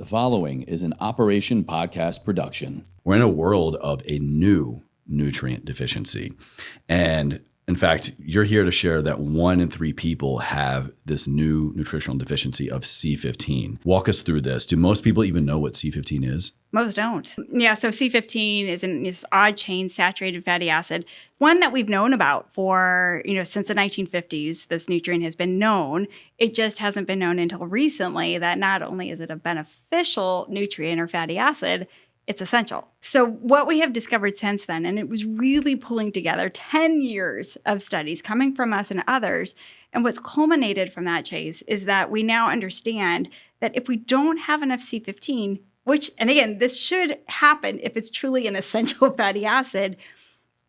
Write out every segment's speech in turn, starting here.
The following is an Operation Podcast production. We're in a world of a new nutrient deficiency. And in fact, you're here to share that 1 in 3 people have this new nutritional deficiency of C15. Walk us through this. Do most people even know what C15 is? Most don't. Yeah, so C15 is this odd chain saturated fatty acid, one that we've known about for, since the 1950s. This nutrient has been known. It just hasn't been known until recently that not only is it a beneficial nutrient or fatty acid, it's essential. So what we have discovered since then, and it was really pulling together 10 years of studies coming from us and others, and what's culminated from that, Chase, is that we now understand that if we don't have enough C15, which, and again, this should happen if it's truly an essential fatty acid,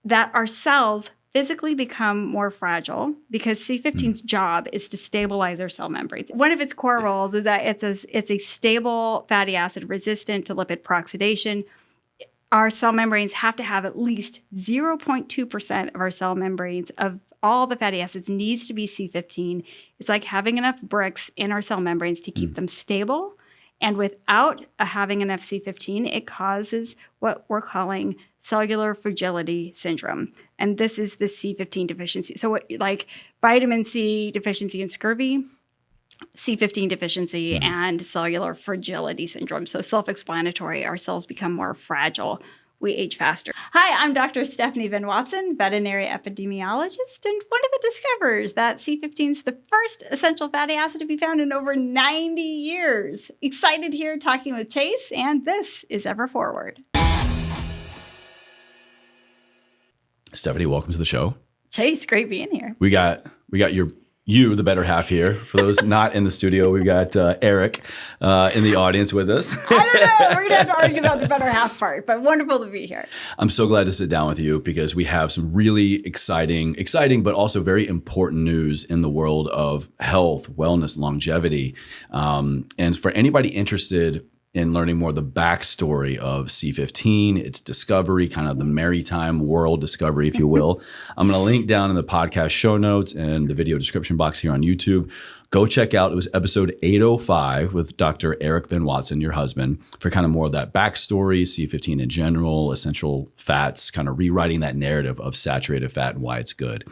that our cells physically become more fragile because C15's job is to stabilize our cell membranes. One of its core roles is that it's a stable fatty acid resistant to lipid peroxidation. Our cell membranes have to have at least 0.2% of our cell membranes of all the fatty acids needs to be C15. It's like having enough bricks in our cell membranes to keep them stable. And without having enough C15, it causes what we're calling cellular fragility syndrome. And this is the C15 deficiency. So like vitamin C deficiency and scurvy, C15 deficiency, and cellular fragility syndrome. So self-explanatory, our cells become more fragile. We age faster. Hi, I'm Dr. Stephanie Venn-Watson, veterinary epidemiologist, and one of the discoverers that C15 is the first essential fatty acid to be found in over 90 years. Excited here talking with Chase, and this is Ever Forward. Stephanie, welcome to the show. Chase, great being here. We got you, the better half here. For those not in the studio, we've got Eric in the audience with us. I don't know. We're going to have to argue about the better half part, but wonderful to be here. I'm so glad to sit down with you because we have some really exciting, but also very important news in the world of health, wellness, longevity. And for anybody interested in learning more the backstory of C15, its discovery, kind of the maritime world discovery, if you will. I'm going to link down in the podcast show notes and the video description box here on YouTube. Go check out, it was episode 805 with Dr. Eric Venn-Watson, your husband, for kind of more of that backstory, C15 in general, essential fats, kind of rewriting that narrative of saturated fat and why it's good.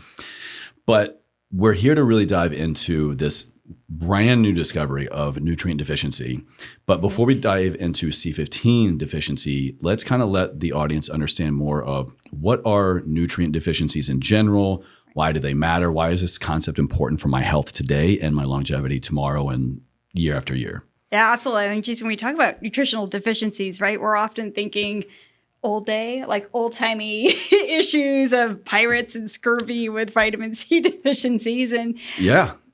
But we're here to really dive into this brand new discovery of nutrient deficiency. But before we dive into C15 deficiency, let's kind of let the audience understand more of what are nutrient deficiencies in general, why do they matter, why is this concept important for my health today and my longevity tomorrow and year after year. Yeah, absolutely. I mean, Jason, when we talk about nutritional deficiencies, right, we're often thinking old day, like old-timey issues of pirates and scurvy with vitamin C deficiencies. And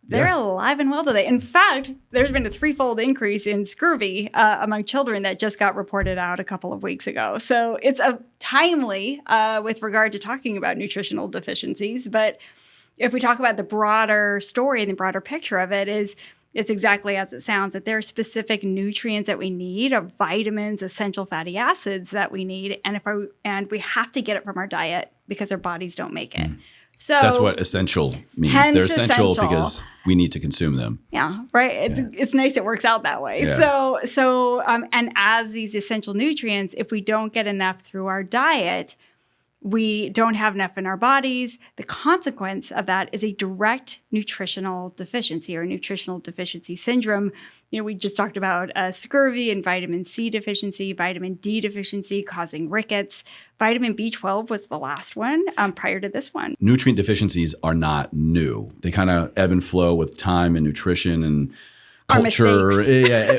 they're alive and well today. In fact, there's been a 3-fold increase in scurvy among children that just got reported out a couple of weeks ago. So it's timely with regard to talking about nutritional deficiencies. But if we talk about the broader story and the broader picture of it, it's exactly as it sounds, that there are specific nutrients that we need, of vitamins, essential fatty acids that we need, and we have to get it from our diet because our bodies don't make it. So that's what essential means. They're essential because we need to consume them. Yeah, right. It's nice it works out that way. Yeah. So and as these essential nutrients, if we don't get enough through our diet, we don't have enough in our bodies. The consequence of that is a direct nutritional deficiency or nutritional deficiency syndrome. We just talked about scurvy and vitamin C deficiency, vitamin D deficiency causing rickets. Vitamin B12 was the last one prior to this one. Nutrient deficiencies are not new. They kind of ebb and flow with time and nutrition and culture,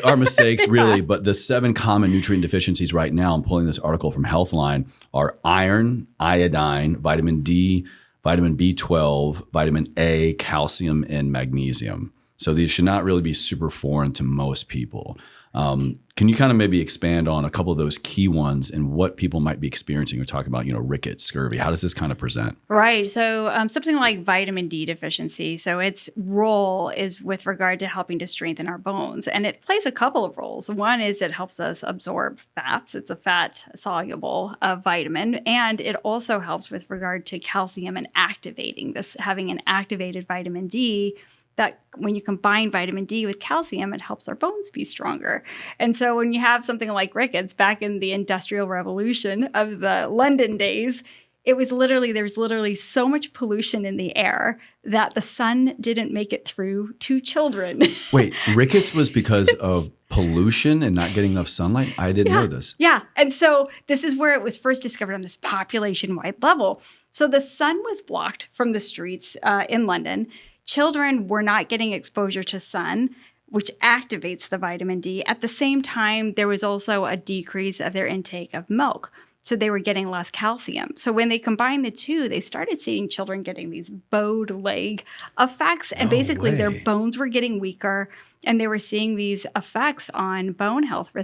our mistakes, really. But the 7 common nutrient deficiencies right now, I'm pulling this article from Healthline, are iron, iodine, vitamin D, vitamin B12, vitamin A, calcium, and magnesium. So these should not really be super foreign to most people. Can you kind of maybe expand on a couple of those key ones and what people might be experiencing or talk about, rickets, scurvy? How does this kind of present? Right. So something like vitamin D deficiency. So its role is with regard to helping to strengthen our bones. And it plays a couple of roles. One is it helps us absorb fats. It's a fat-soluble vitamin. And it also helps with regard to calcium and activating this, having an activated vitamin D that when you combine vitamin D with calcium, it helps our bones be stronger. And so when you have something like rickets back in the Industrial Revolution of the London days, there's literally so much pollution in the air that the sun didn't make it through to children. Wait, rickets was because of pollution and not getting enough sunlight? I didn't know this. Yeah. And so this is where it was first discovered on this population-wide level. So the sun was blocked from the streets in London. Children were not getting exposure to sun, which activates the vitamin D. At the same time, there was also a decrease of their intake of milk. So they were getting less calcium. So when they combined the two, they started seeing children getting these bowed leg effects. And basically their bones were getting weaker. And they were seeing these effects on bone health,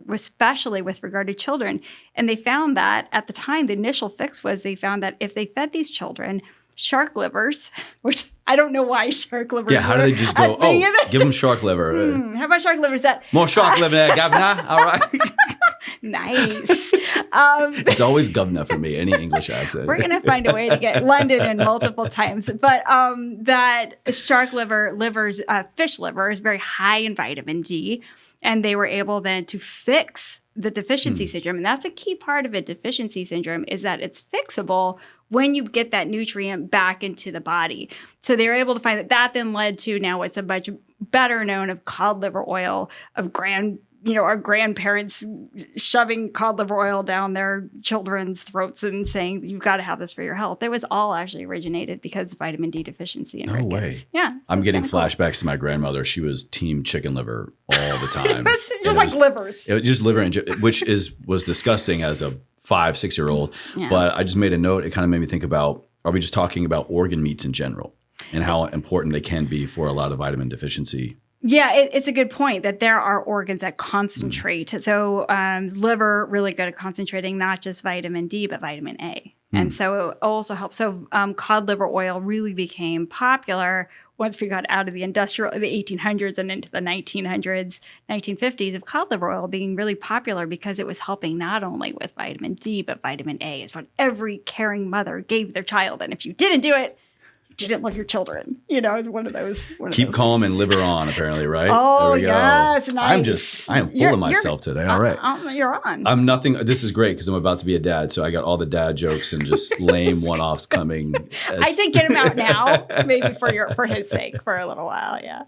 especially with regard to children. And they found that at the time, the initial fix was they found that if they fed these children shark livers, which I don't know why shark livers. Yeah, how do they just go, give them shark liver. How about shark livers? More shark liver there, governor. All right. Nice. It's always governor for me, any English accent. We're going to find a way to get London in multiple times. But that shark fish liver is very high in vitamin D. And they were able then to fix the deficiency syndrome. And that's a key part of a deficiency syndrome is that it's fixable when you get that nutrient back into the body. So they were able to find that then led to now what's a much better known of cod liver oil, of our grandparents shoving cod liver oil down their children's throats and saying, you've got to have this for your health. It was all actually originated because of vitamin D deficiency in rickets. No way. Yeah. I'm getting flashbacks to my grandmother. She was team chicken liver all the time. It was just like livers. It was just liver, which was disgusting as a 5-6-year-old. Yeah. But I just made a note. It kind of made me think about, are we just talking about organ meats in general and how important they can be for a lot of vitamin deficiency? Yeah, it's a good point that there are organs that concentrate. So liver, really good at concentrating not just vitamin D, but vitamin A. And so it also helps. So cod liver oil really became popular once we got out of the 1800s and into the 1900s, 1950s of cod liver oil being really popular because it was helping not only with vitamin D, but vitamin A is what every caring mother gave their child. And if you didn't do it, didn't love your children. It's one of those. Keep calm and liver on, apparently, right? Oh, there we go. yes, nice. I am full of myself today. All right. You're on. I'm nothing. This is great because I'm about to be a dad. So I got all the dad jokes and just lame one-offs coming. I think get him out now, maybe for his sake, for a little while. Yeah.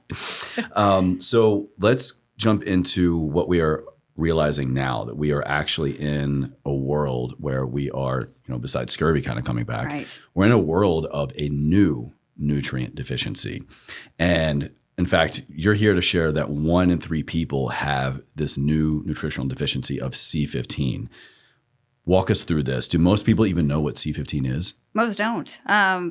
So let's jump into what we are realizing now, that we are actually in a world where we are, besides scurvy kind of coming back, right, we're in a world of a new nutrient deficiency. And in fact, you're here to share that 1 in 3 people have this new nutritional deficiency of C15. Walk us through this. Do most people even know what C15 is? Most don't,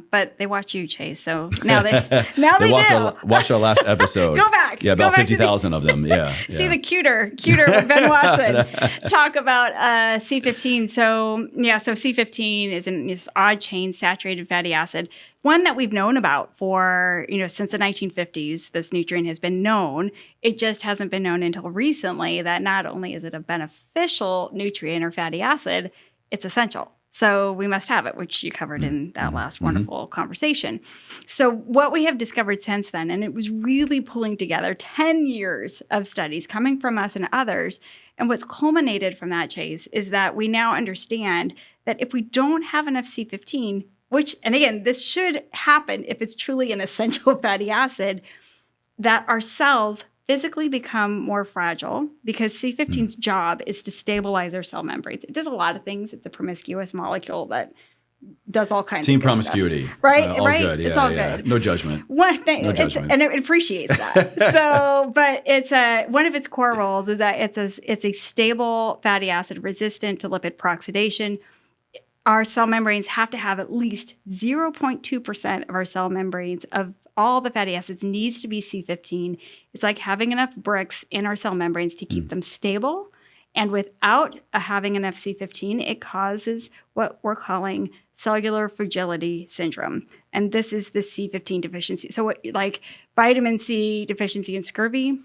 but they watch you, Chase. So now they do. Watch our last episode. Go back. Yeah, about 50,000 of them. Yeah. See the cuter Venn-Watson talk about C15. So C15 is this odd chain saturated fatty acid, one that we've known about for, since the 1950s. This nutrient has been known. It just hasn't been known until recently that not only is it a beneficial nutrient or fatty acid, it's essential. So we must have it, which you covered in that last wonderful conversation. So what we have discovered since then, and it was really pulling together 10 years of studies coming from us and others, and what's culminated from that, Chase, is that we now understand that if we don't have enough C15, and again, this should happen if it's truly an essential fatty acid, that our cells physically become more fragile because C15's job is to stabilize our cell membranes. It does a lot of things. It's a promiscuous molecule that does all kinds of Team promiscuity. Stuff. Right? All right? good. Yeah, it's all good. No judgment. No judgment. And it appreciates that. But it's one of its core roles is that it's a stable fatty acid resistant to lipid peroxidation. Our cell membranes have to have at least 0.2% of our cell membranes of all the fatty acids needs to be C15. It's like having enough bricks in our cell membranes to keep them stable. And without having enough C15, it causes what we're calling cellular fragility syndrome. And this is the C15 deficiency. So like vitamin C deficiency and scurvy,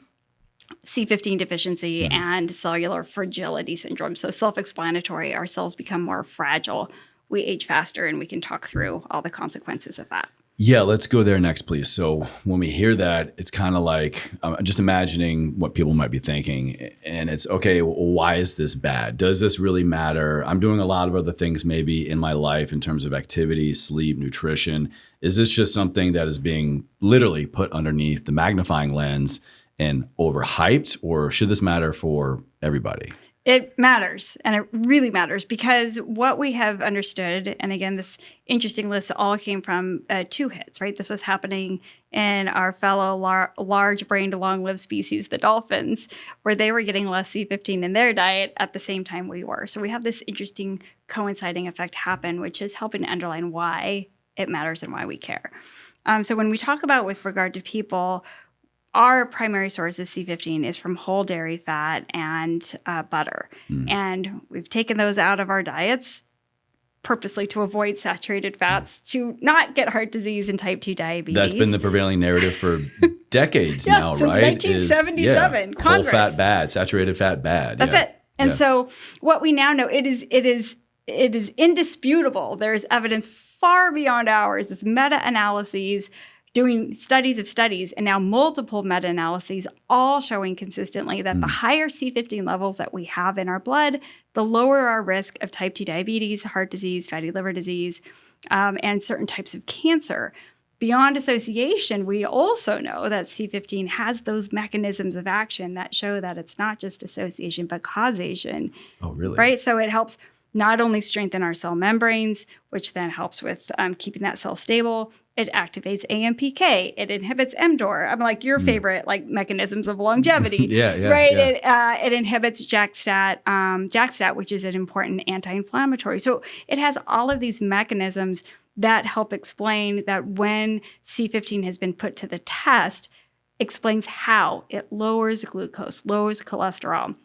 C15 deficiency, and cellular fragility syndrome. So self-explanatory, our cells become more fragile. We age faster, and we can talk through all the consequences of that. Yeah, let's go there next, please. So when we hear that, it's kind of like I'm just imagining what people might be thinking. And it's, okay, well, why is this bad? Does this really matter? I'm doing a lot of other things maybe in my life in terms of activity, sleep, nutrition. Is this just something that is being literally put underneath the magnifying lens and overhyped, or should this matter for everybody? It matters, and it really matters, because what we have understood, and again, this interesting list all came from 2 hits, right? This was happening in our fellow large-brained, long-lived species, the dolphins, where they were getting less C15 in their diet at the same time we were. So we have this interesting coinciding effect happen, which is helping to underline why it matters and why we care. So when we talk about with regard to people, our primary source of C15 is from whole dairy fat and butter. And we've taken those out of our diets purposely to avoid saturated fats, to not get heart disease and type 2 diabetes. That's been the prevailing narrative for decades now, since right? 1977. Whole fat bad, saturated fat bad. That's it. And so what we now know, it is indisputable. There's evidence far beyond ours. It's meta-analyses doing studies of studies, and now multiple meta-analyses all showing consistently that the higher C15 levels that we have in our blood, the lower our risk of type 2 diabetes, heart disease, fatty liver disease, and certain types of cancer. Beyond association, we also know that C15 has those mechanisms of action that show that it's not just association, but causation. Oh, really? Right? So it helps not only strengthen our cell membranes, which then helps with keeping that cell stable. It activates AMPK. It inhibits mTOR. I'm like your favorite mechanisms of longevity. Right? Yeah. It inhibits JAK-STAT, which is an important anti-inflammatory. So it has all of these mechanisms that help explain that when C15 has been put to the test, explains how it lowers glucose, lowers cholesterol,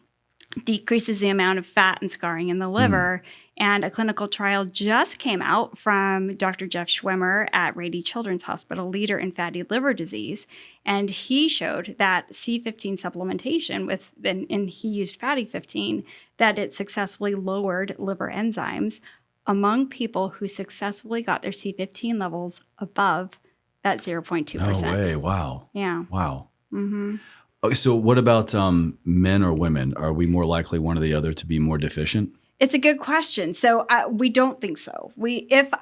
decreases the amount of fat and scarring in the liver. And a clinical trial just came out from Dr. Jeff Schwimmer at Rady Children's Hospital, leader in fatty liver disease. And he showed that C15 supplementation and he used fatty 15, that it successfully lowered liver enzymes among people who successfully got their C15 levels above that 0.2%. No way. Wow. Yeah. Wow. Okay, so what about men or women? Are we more likely one or the other to be more deficient? It's a good question. So we don't think so. If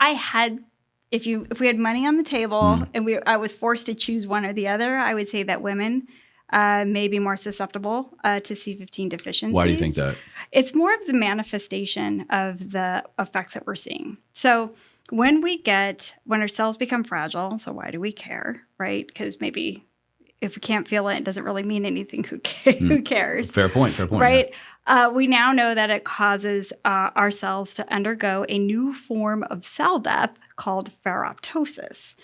we had money on the table and I was forced to choose one or the other, I would say that women may be more susceptible to C15 deficiencies. Why do you think that? It's more of the manifestation of the effects that we're seeing. So when our cells become fragile, so why do we care, right? Because maybe if we can't feel it, it doesn't really mean anything. Who cares? Fair point. Right? Yeah. We now know that it causes our cells to undergo a new form of cell death called ferroptosis.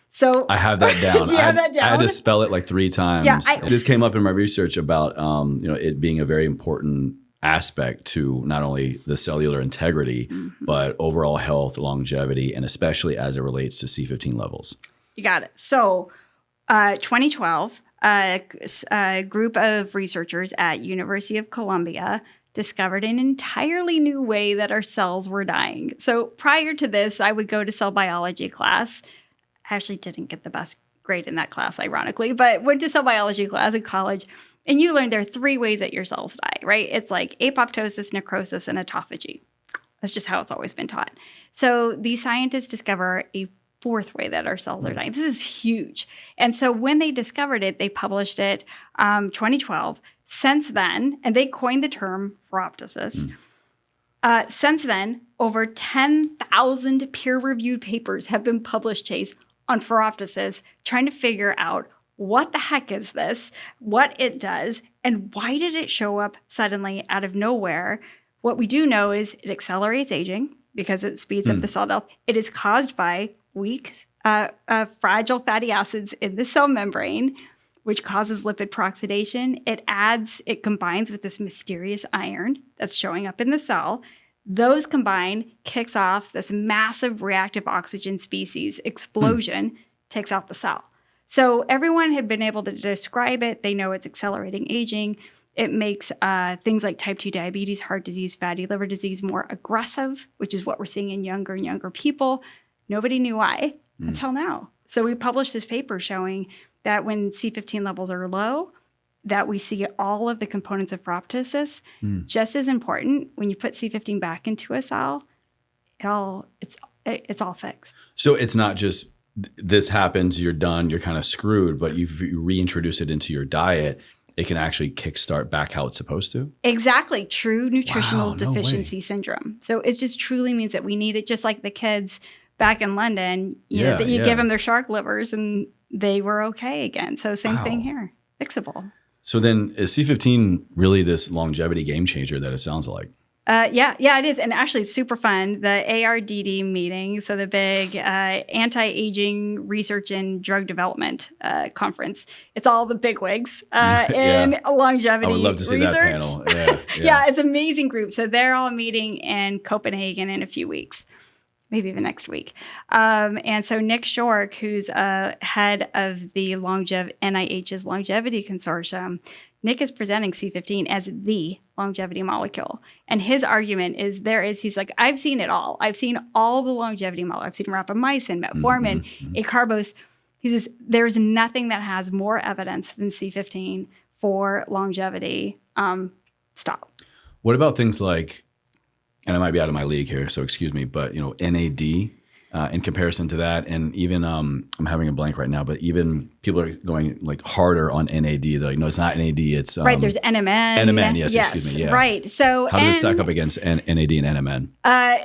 So I have that down. Do you have that down? I had to spell it like 3 times. Yeah, this came up in my research about it being a very important aspect to not only the cellular integrity, but overall health, longevity, and especially as it relates to C15 levels. You got it. So 2012, a group of researchers at University of Columbia discovered an entirely new way that our cells were dying. So prior to this, I would go to cell biology class. I actually didn't get the best grade in that class, ironically, but went to cell biology class in college. And you learn there are 3 ways that your cells die, right? It's like apoptosis, necrosis, and autophagy. That's just how it's always been taught. So these scientists discover a 4th way that our cells are dying. This is huge. And so when they discovered it, they published it 2012. Since then, and they coined the term ferroptosis. Since then, over 10,000 peer-reviewed papers have been published, Chase, on ferroptosis, trying to figure out what the heck is this, what it does, and why did it show up suddenly out of nowhere. What we do know is it accelerates aging because it speeds up the cell death. It is caused by weak, fragile fatty acids in the cell membrane, which causes lipid peroxidation. It combines with this mysterious iron that's showing up in the cell. Those combine, kicks off this massive reactive oxygen species explosion, takes out the cell. So everyone had been able to describe it. They know it's accelerating aging. It makes things like type 2 diabetes, heart disease, fatty liver disease more aggressive, which is what we're seeing in younger and younger people. Nobody knew why until now. So we published this paper showing that when C15 levels are low, that we see all of the components of proptosis. Just as important, when you put C15 back into a cell, it's all fixed. So it's not just this happens, you're done, you're kind of screwed, but you reintroduce it into your diet, it can actually kickstart back how it's supposed to? Exactly. True nutritional Wow, no deficiency way. syndrome. So it just truly means that we need it, just like the kids back in London, you know, that you Yeah. give them their shark livers and they were okay again. So same thing Wow. here. Fixable. So then is C15 really this longevity game changer that it sounds like? Yeah, it is. And actually, it's super fun. The ARDD meeting, so the big anti-aging research and drug development conference. It's all the bigwigs in longevity research. I would love to see that panel. Yeah, Yeah, it's an amazing group. So they're all meeting in Copenhagen in a few weeks, maybe even next week. And so Nick Shork, who's head of the NIH's Longevity Consortium, Nick is presenting C15 as the longevity molecule. And his argument is he's like, I've seen it all. I've seen all the longevity molecules. I've seen rapamycin, metformin, acarbose. He says, there's nothing that has more evidence than C15 for longevity. Stop. What about things like, and I might be out of my league here, so excuse me, but NAD in comparison to that, and even I'm having a blank right now, but even people are going like harder on NAD. They're like, no, it's not NAD. It's right. There's NMN. NMN, yes, excuse me. Yeah. Right. So how does it stack up against NAD and NMN?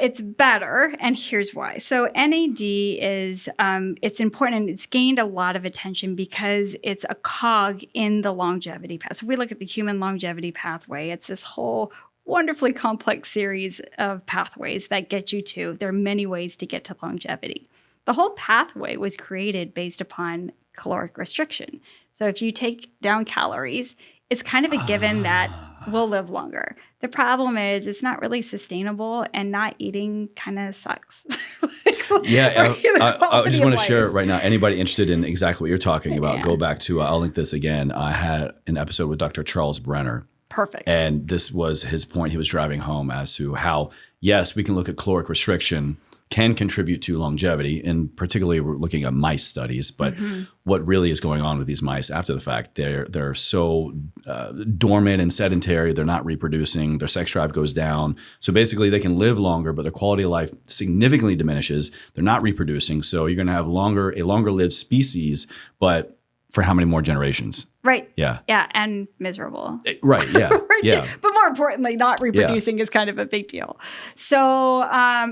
It's better, and here's why. So NAD is it's important, and it's gained a lot of attention because it's a cog in the longevity path. So if we look at the human longevity pathway, it's this whole wonderfully complex series of pathways that get you to, there are many ways to get to longevity. The whole pathway was created based upon caloric restriction. So if you take down calories, it's kind of a given that we'll live longer. The problem is it's not really sustainable, and not eating kind of sucks. Yeah, I just want to share it right now. Anybody interested in exactly what you're talking about, go back to, I'll link this again. I had an episode with Dr. Charles Brenner. Perfect. And this was his point he was driving home as to how, yes, we can look at caloric restriction can contribute to longevity. And particularly we're looking at mice studies, but what really is going on with these mice after the fact, they're so dormant and sedentary. They're not reproducing. Their sex drive goes down. So basically they can live longer, but their quality of life significantly diminishes. They're not reproducing. So you're going to have a longer lived species, but for how many more generations? Right. Yeah. Yeah. And miserable. Right. Yeah. Right. Yeah. But more importantly, not reproducing is kind of a big deal. So,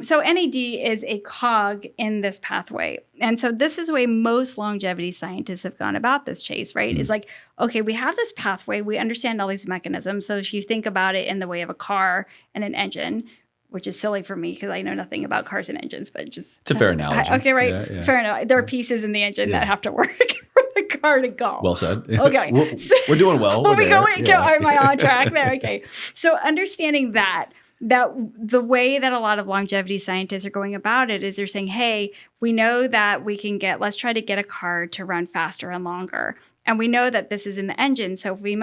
so NAD is a cog in this pathway. And so this is the way most longevity scientists have gone about this, Chase, right? It's like, okay, we have this pathway. We understand all these mechanisms. So if you think about it in the way of a car and an engine, which is silly for me because I know nothing about cars and engines, but just... It's a fair analogy. Okay, right. Yeah. Fair enough. There are pieces in the engine that have to work for the car to go. Well said. Okay. We're doing well. Am I on track there? Okay. So understanding that the way that a lot of longevity scientists are going about it is they're saying, hey, we know that let's try to get a car to run faster and longer. And we know that this is in the engine. So if we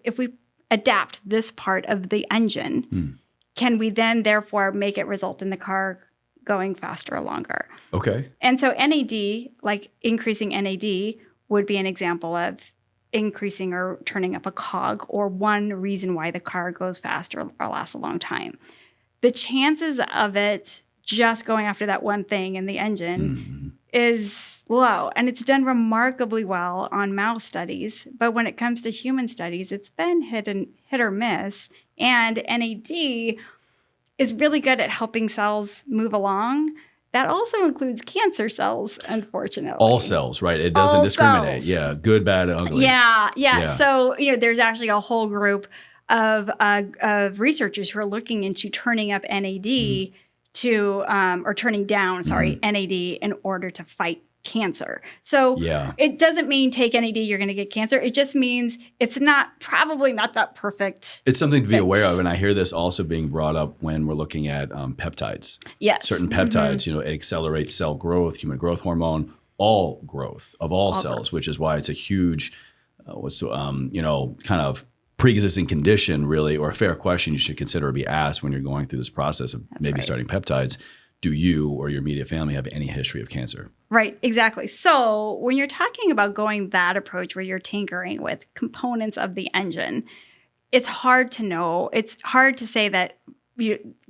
if we adapt this part of the engine, can we then therefore make it result in the car going faster or longer? Okay. And so NAD, like increasing NAD, would be an example of increasing or turning up a cog, or one reason why the car goes faster or lasts a long time. The chances of it just going after that one thing in the engine is low. And it's done remarkably well on mouse studies. But when it comes to human studies, it's been hit or miss. And NAD is really good at helping cells move along. That also includes cancer cells, unfortunately. All cells, right? It doesn't discriminate. Cells. Yeah, good, bad, ugly. Yeah. So, there's actually a whole group of researchers who are looking into turning up NAD or turning down, NAD in order to fight cancer. So it doesn't mean take NAD, you're going to get cancer. It just means it's probably not that perfect. It's something to be aware of. And I hear this also being brought up when we're looking at peptides. Yes. Certain peptides, it accelerates cell growth, human growth hormone, all growth of all cells, which is why it's a huge, kind of pre-existing condition really, or a fair question you should consider to be asked when you're going through this process of starting peptides. do you or your immediate family have any history of cancer? Right, exactly. So when you're talking about going that approach where you're tinkering with components of the engine, it's hard to know. It's hard to say that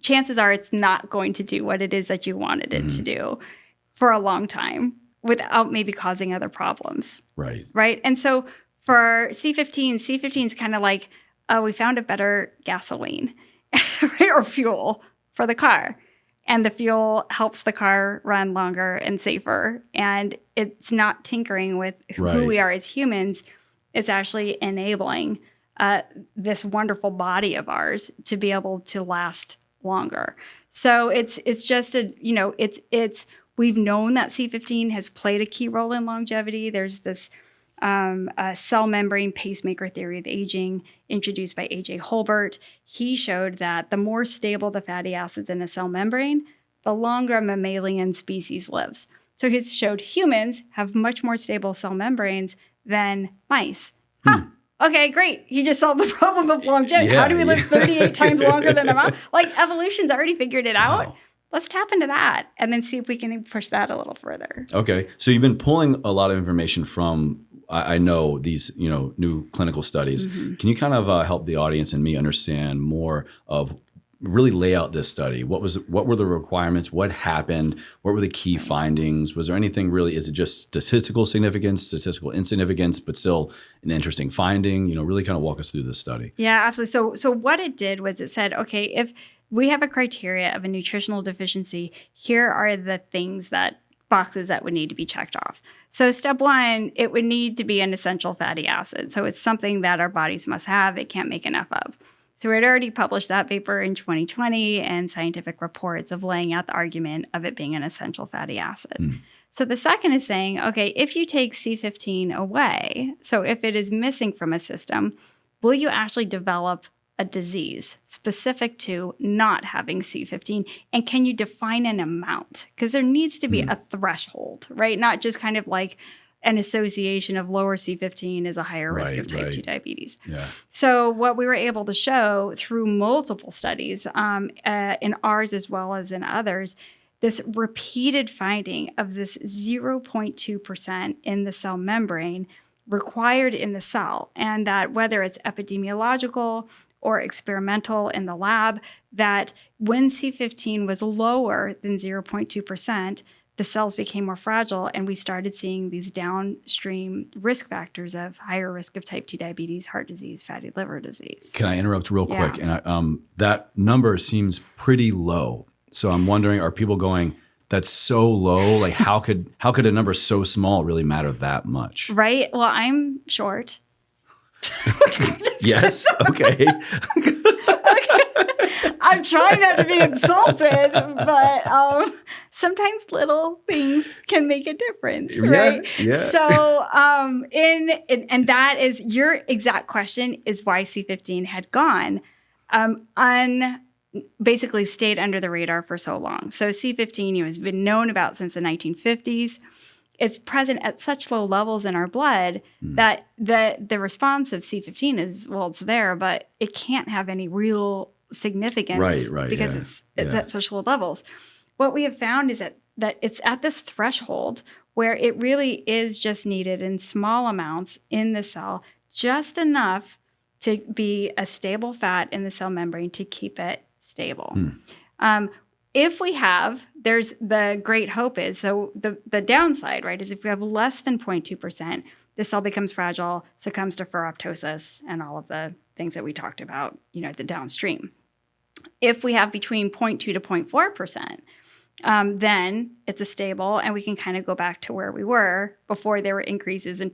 chances are it's not going to do what it is that you wanted it to do for a long time without maybe causing other problems. Right. Right. And so for C15 is kind of like, we found a better gasoline right, or fuel for the car. And the fuel helps the car run longer and safer. And it's not tinkering with who we are as humans. It's actually enabling this wonderful body of ours to be able to last longer. So it's just we've known that C15 has played a key role in longevity. There's this cell membrane pacemaker theory of aging introduced by A.J. Holbert. He showed that the more stable the fatty acids in a cell membrane, the longer a mammalian species lives. So he showed humans have much more stable cell membranes than mice. Okay, great. He just solved the problem of longevity. How do we live 38 times longer than a mouse? Like, evolution's already figured it out. Wow. Let's tap into that and then see if we can push that a little further. Okay. So you've been pulling a lot of information from, I know, these new clinical studies. Can you kind of help the audience and me understand more of really lay out this study? What were the requirements? What happened? What were the key findings? Was there anything really, is it just statistical significance, statistical insignificance, but still an interesting finding? Really kind of walk us through this study. Yeah, absolutely. So what it did was it said, okay, if we have a criteria of a nutritional deficiency, here are the boxes that would need to be checked off. So step one, it would need to be an essential fatty acid. So it's something that our bodies must have. It can't make enough of. So we had already published that paper in 2020 and scientific reports of laying out the argument of it being an essential fatty acid. So the second is saying, okay, if you take C15 away, so if it is missing from a system, will you actually develop a disease specific to not having C15? And can you define an amount? Because there needs to be a threshold, right? Not just kind of like an association of lower C15 is a higher risk of type 2 diabetes. Yeah. So what we were able to show through multiple studies, in ours as well as in others, this repeated finding of this 0.2% in the cell membrane required in the cell, and that whether it's epidemiological or experimental in the lab, that when C15 was lower than 0.2%, the cells became more fragile, and we started seeing these downstream risk factors of higher risk of type 2 diabetes, heart disease, fatty liver disease. Can I interrupt real quick? And that number seems pretty low. So I'm wondering, are people going, that's so low? Like, how could a number so small really matter that much? Right. Well, I'm short. Yes. Okay. I'm trying not to be insulted, but sometimes little things can make a difference, right? Yeah. So, and that is your exact question, is why C15 had gone basically stayed under the radar for so long. So C15 has been known about since the 1950s. It's present at such low levels in our blood that the response of C15 is, well, it's there, but it can't have any real significance because it's at such low levels. What we have found is that it's at this threshold where it really is just needed in small amounts in the cell, just enough to be a stable fat in the cell membrane to keep it stable. If we have, there's the great hope is, so the downside, right, is if we have less than 0.2%, the cell becomes fragile, succumbs to ferroptosis, and all of the things that we talked about, the downstream. If we have between 0.2 to 0.4%, then it's a stable, and we can kind of go back to where we were before there were increases in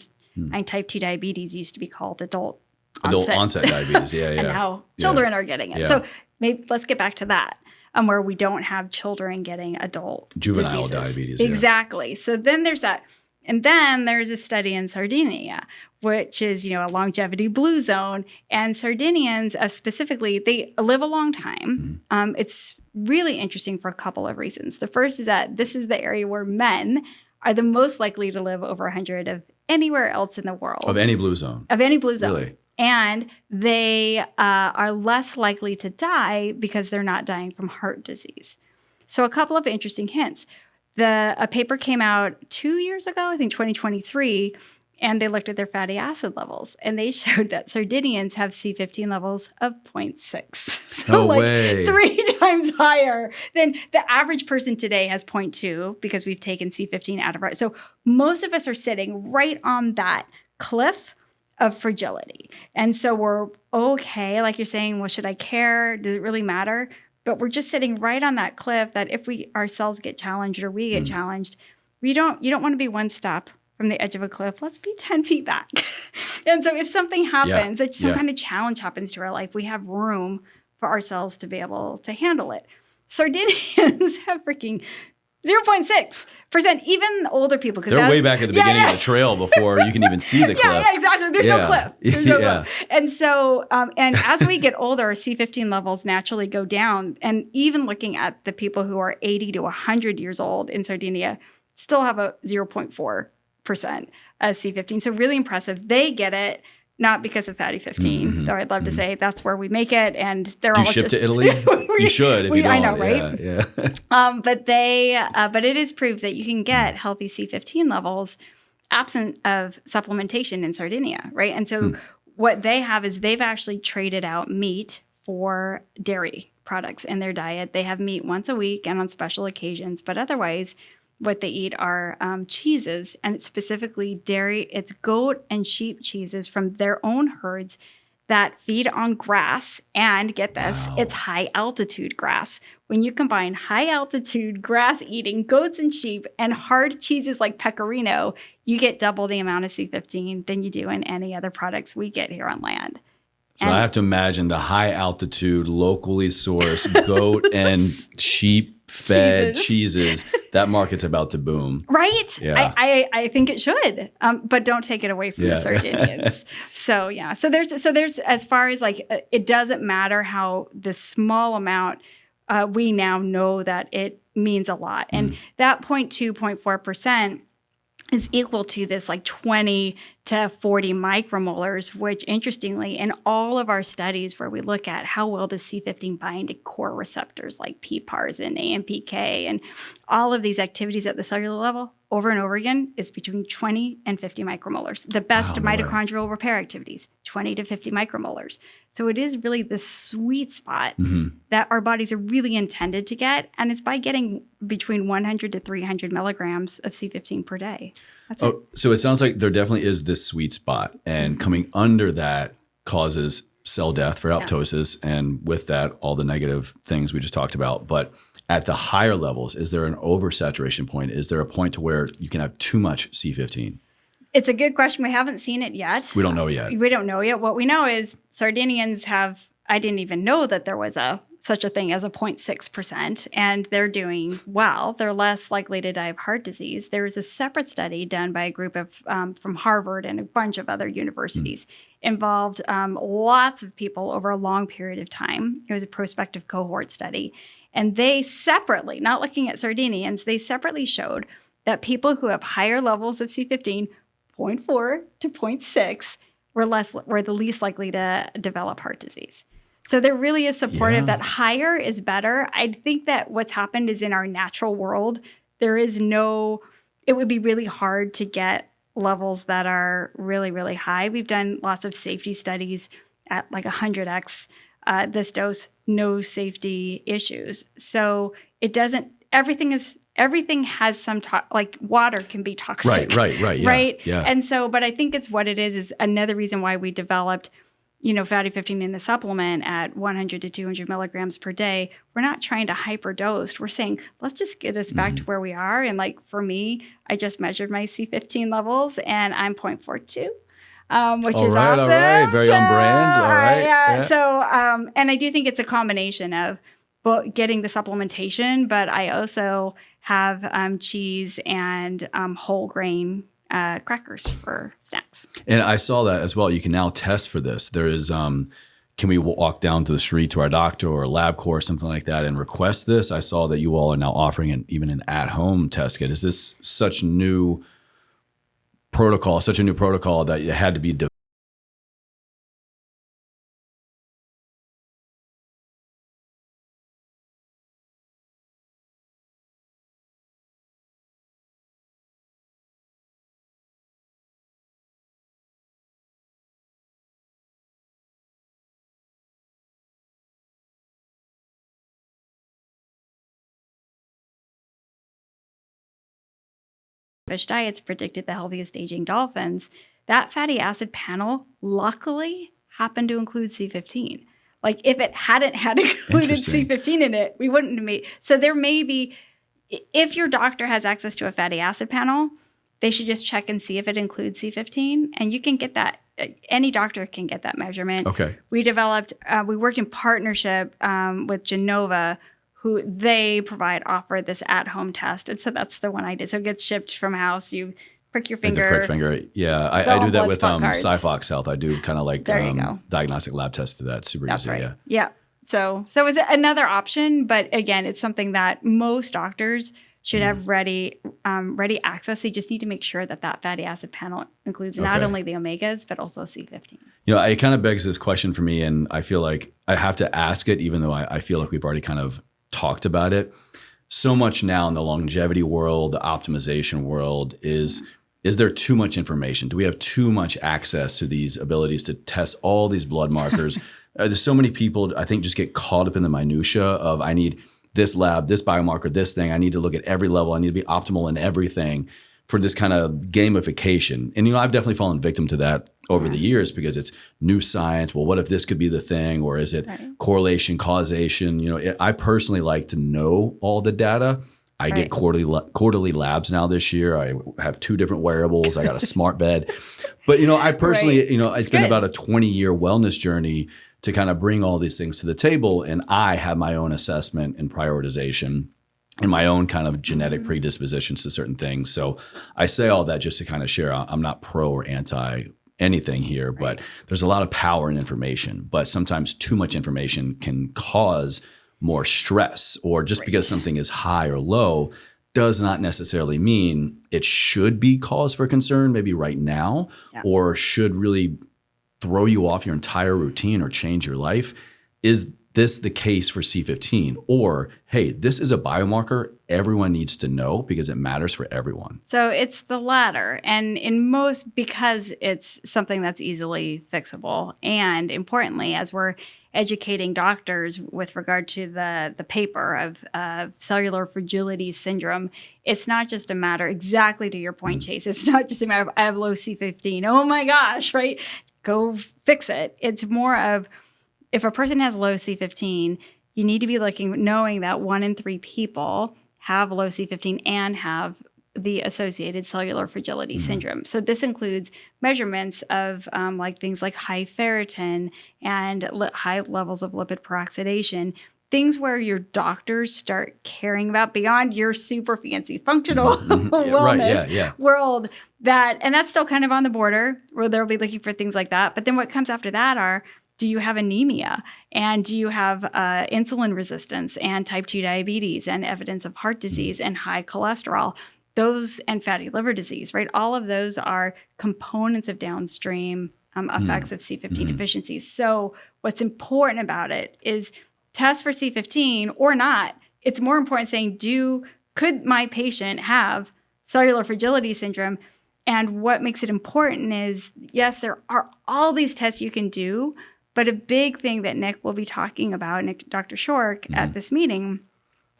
type 2 diabetes used to be called adult onset diabetes. Yeah. And now children are getting it. Yeah. So maybe let's get back to that. Where we don't have children getting adult juvenile diseases. diabetes. Exactly. Yeah. So then there's that. And then there's a study in Sardinia, which is, a longevity blue zone. And Sardinians specifically, they live a long time. It's really interesting for a couple of reasons. The first is that this is the area where men are the most likely to live over 100 of anywhere else in the world. Of any blue zone. Of any blue zone. Really? And they are less likely to die because they're not dying from heart disease. So a couple of interesting hints. A paper came out 2 years ago, I think 2023, and they looked at their fatty acid levels, and they showed that Sardinians have C15 levels of 0.6. So No like way. 3 times higher than the average person today has 0.2 because we've taken C15 out of our. So most of us are sitting right on that cliff of fragility. And so we're okay, like you're saying, well, should I care? Does it really matter? But we're just sitting right on that cliff that if our cells get challenged or we get challenged, you don't want to be one step from the edge of a cliff. Let's be 10 feet back. And so if something happens, if some kind of challenge happens to our life, we have room for our cells to be able to handle it. Sardinians have freaking 0.6%, even older people. They're way back at the beginning of the trail before you can even see the cliff. Yeah, exactly. There's no cliff. There's no cliff. And so, and as we get older, our C15 levels naturally go down. And even looking at the people who are 80 to 100 years old in Sardinia, still have a 0.4% C15. So really impressive. They get it. Not because of fatty 15, though I'd love to say that's where we make it, and they're all ship just to Italy. You should if you don't. I know, right? Yeah. But it is proved that you can get healthy C15 levels absent of supplementation in Sardinia, right? And so what they have is they've actually traded out meat for dairy products in their diet. They have meat once a week and on special occasions, but otherwise, what they eat are cheeses, and it's specifically dairy. It's goat and sheep cheeses from their own herds that feed on grass. And get this, it's high altitude grass. When you combine high altitude grass eating goats and sheep and hard cheeses like pecorino, you get double the amount of C15 than you do in any other products we get here on land. So I have to imagine the high altitude, locally sourced goat and sheep fed cheeses. That market's about to boom. Right? Yeah. I think it should, but don't take it away from the Sardinians. So there's as far as like, it doesn't matter how the small amount, we now know that it means a lot. And that 0.2, 0.4% is equal to this like 20 to 40 micromolars, which interestingly, in all of our studies where we look at how well does C15 bind to core receptors like PPARs and AMPK and all of these activities at the cellular level, over and over again, is between 20 and 50 micromolars. The best mitochondrial repair activities, 20 to 50 micromolars. So it is really the sweet spot that our bodies are really intended to get, and it's by getting between 100 to 300 milligrams of C15 per day. That's it. So it sounds like there definitely is this sweet spot, and coming under that causes cell death for apoptosis, and with that, all the negative things we just talked about. But at the higher levels, is there an oversaturation point? Is there a point to where you can have too much C15? It's a good question. We haven't seen it yet. We don't know yet. We don't know yet. What we know is Sardinians have, I didn't even know that there was such a thing as a 0.6%, and they're doing well. They're less likely to die of heart disease. There was a separate study done by a group of from Harvard and a bunch of other universities involved lots of people over a long period of time. It was a prospective cohort study. And they separately, not looking at Sardinians, they separately showed that people who have higher levels of C15, 0.4 to 0.6, were the least likely to develop heart disease. So there really is supportive that higher is better. I think that what's happened is in our natural world, it would be really hard to get levels that are really, really high. We've done lots of safety studies at like 100x this dose, no safety issues. So it doesn't, everything has some, like water can be toxic. Right. Yeah, right. Yeah. And so, but I think it's what it is another reason why we developed, fatty 15 in the supplement at 100 to 200 milligrams per day. We're not trying to hyperdose. We're saying, let's just get us back to where we are. And like for me, I just measured my C15 levels and I'm 0.42. Which is awesome. All right. Very on brand. All right. Yeah. So, and I do think it's a combination of getting the supplementation, but I also have cheese and whole grain crackers for snacks. And I saw that as well. You can now test for this. There is, can we walk down to the street to our doctor or a LabCorp or something like that and request this? I saw that you all are now offering even an at-home test kit. Is this such a new protocol that it had to be fish diets predicted the healthiest aging dolphins, that fatty acid panel luckily happened to include C15. Like if it hadn't had included C15 in it, we wouldn't have made. So there may be, if your doctor has access to a fatty acid panel, they should just check and see if it includes C15. And you can get that. Any doctor can get that measurement. Okay. We worked in partnership with Genova, who they offer this at-home test. And so that's the one I did. So it gets shipped from house. You prick your finger. Like the prick finger. Yeah. I do that with Cyfox Health. I do kind of like diagnostic lab tests to that. Super That's easy. right. Yeah. Yeah. So it's another option, but again, it's something that most doctors should have ready access. They just need to make sure that fatty acid panel includes not only the omegas, but also C15. It kind of begs this question for me, and I feel like I have to ask it, even though I feel like we've already kind of talked about it. So much now in the longevity world, the optimization world is there too much information? Do we have too much access to these abilities to test all these blood markers? There's so many people, I think, just get caught up in the minutia of I need this lab, this biomarker, this thing. I need to look at every level. I need to be optimal in everything for this kind of gamification. And, I've definitely fallen victim to that over the years because it's new science. Well, what if this could be the thing? Or is it correlation, causation? I personally like to know all the data. I get quarterly labs now this year. I have 2 different wearables. I got a smart bed. But, I personally, it's been about a 20-year wellness journey to kind of bring all these things to the table. And I have my own assessment and prioritization and my own kind of genetic predispositions to certain things. So I say all that just to kind of share. I'm not pro or anti anything here, but there's a lot of power in information. But sometimes too much information can cause more stress, or just because something is high or low does not necessarily mean it should be cause for concern maybe right now, or should really throw you off your entire routine or change your life. Is this the case for C15? Or, hey, this is a biomarker everyone needs to know because it matters for everyone. So it's the latter. And because it's something that's easily fixable. And importantly, as we're educating doctors with regard to the paper of cellular fragility syndrome, it's not just a matter, exactly to your point, Chase, it's not just a matter of I have low C15. Oh my gosh, right? Go fix it. It's more of, if a person has low C15, you need to be knowing that 1 in 3 people have low C15 and have the associated cellular fragility syndrome. So this includes measurements of things like high ferritin and high levels of lipid peroxidation, things where your doctors start caring about beyond your super fancy functional wellness world. And that's still kind of on the border where they'll be looking for things like that. But then what comes after that are, do you have anemia? And do you have insulin resistance and type 2 diabetes and evidence of heart disease and high cholesterol? Those and fatty liver disease, right? All of those are components of downstream effects of C15 deficiencies. So what's important about it is test for C15 or not. It's more important saying, could my patient have cellular fragility syndrome? And what makes it important is, yes, there are all these tests you can do, but a big thing that Nick will be talking about, Dr. Schork, at this meeting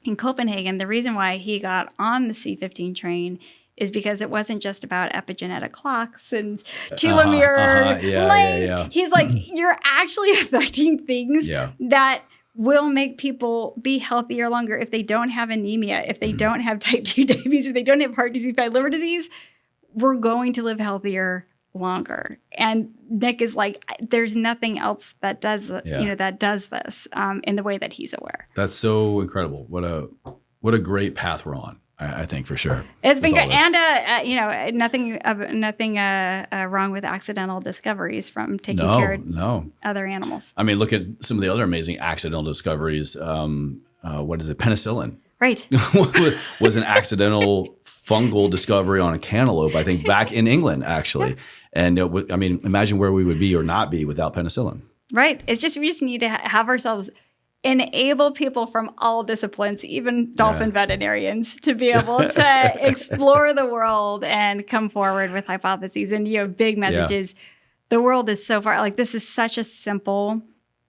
in Copenhagen, the reason why he got on the C15 train is because it wasn't just about epigenetic clocks and telomere length. He's like, you're actually affecting things that will make people be healthier longer if they don't have anemia, if they don't have type 2 diabetes, if they don't have heart disease, fatty liver disease. We're going to live healthier longer. And Nick is like, there's nothing else that does that does this in the way that he's aware. That's so incredible. What a great path we're on. I think for sure. It's been great, and nothing wrong with accidental discoveries from taking care of other animals. I mean, look at some of the other amazing accidental discoveries. What is it? Penicillin. Right. was an accidental fungal discovery on a cantaloupe, I think, back in England, actually. And imagine where we would be or not be without penicillin. Right. It's just, we just need to have ourselves enable people from all disciplines, even dolphin veterinarians, to be able to explore the world and come forward with hypotheses. And, big messages. The world is so far, this is such a simple